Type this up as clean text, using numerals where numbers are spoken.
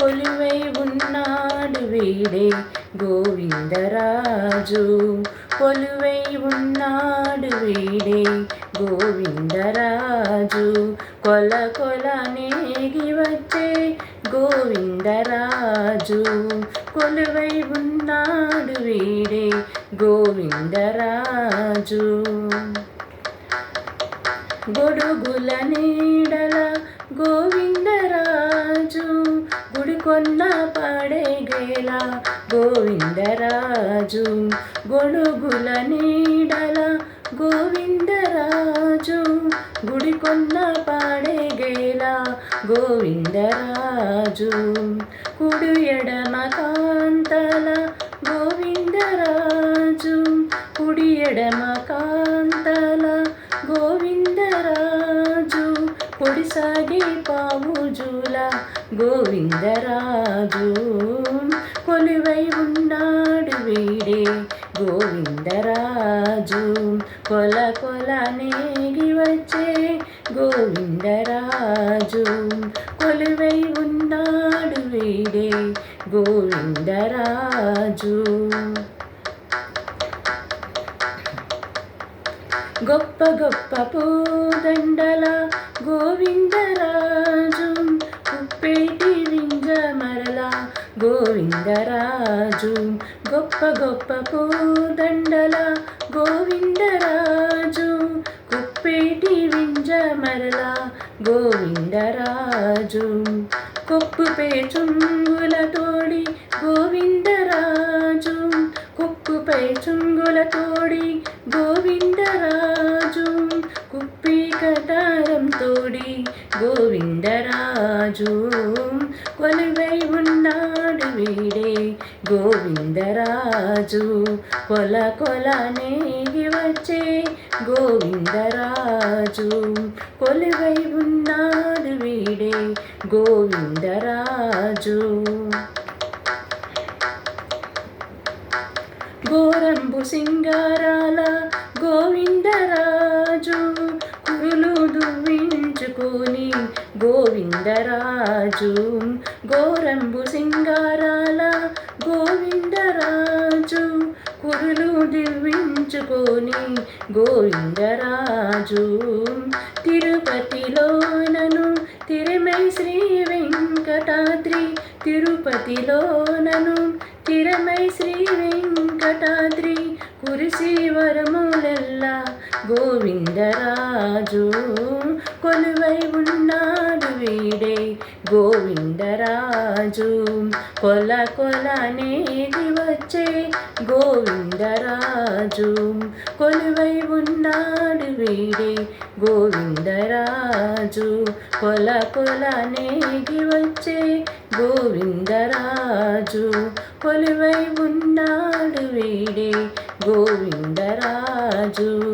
కొలువై ఉన్నాడు వీడే గోవిందరాజు. కొలువై ఉన్నాడు వీడే గోవిందరాజు. కొల కొల నేగి వచ్చే గోవిందరాజు. కొలువై ఉన్నాడు వీడే గోవిందరాజు. గొడుగుల నీడల గోవిందరాజు. గుడికొన్న పడేగేల గోవిందరాజు. గొడుగుల నీడల గోవిందరాజు. గుడికొన్న పడేగేల గోవిందరాజు. కుడి ఎడమ కాంతల గోవిందరాజు. కుడి ఎడమ కాంతల గోవిందరాజు. పొడిసాగే పావుజూల గోవిందరాజు. కొలువై ఉన్నాడు వీడే గోవిందరాజు. కొల కొల నేగి వచ్చే గోవిందరాజు. కొలువై ఉన్నాడు వీడే గోవిందరాజు. గొప్ప గొప్ప పూదండల గోవిందరాజు. కుప్పేటి వింజమరల గోవిందరాజు. గొప్ప గొప్ప పూదండల గోవిందరాజు. కుప్పేటి వింజమరల గోవిందరాజు. కొప్పుపే చుంగుల తోడి గోవిందరాజు. కొప్పుపై చుంగుల తోడి గోవిందరాజు. కుప్పి కటారం తోడి గోవిందరాజు. కొలువై ఉన్నాడు వీడే గోవిందరాజు. కొల కొల నేగి వచ్చే గోవిందరాజు. కొలువై ఉన్నాడు వీడే గోవిందరాజు. గోరంబు సింగారాల గోవిందరాజు. కురులు దువ్వించుకొని గోవిందరాజు. గోరంబు సింగారాల గోవిందరాజు. కురులు దివ్వించుకొని గోవిందరాజు. తిరుపతిలోనను తిరుమై శ్రీ వెంకటాద్రి. తిరుపతిలోనను తిరుమై శ్రీ వెంకటాద్రి. కురిసి వరములెల్ల గోవిందరాజు. కొలువై ఉన్నాడు వీడే గోవిందరాజు. కొల కొల నేగి వచ్చే గోవిందరాజు. కొలువై ఉన్నాడు వీడే గోవిందరాజు. కొల కొల నేగి వచ్చే గోవిందరాజు. కొలువై ఉన్నాడు వీడే గోవిందరాజు.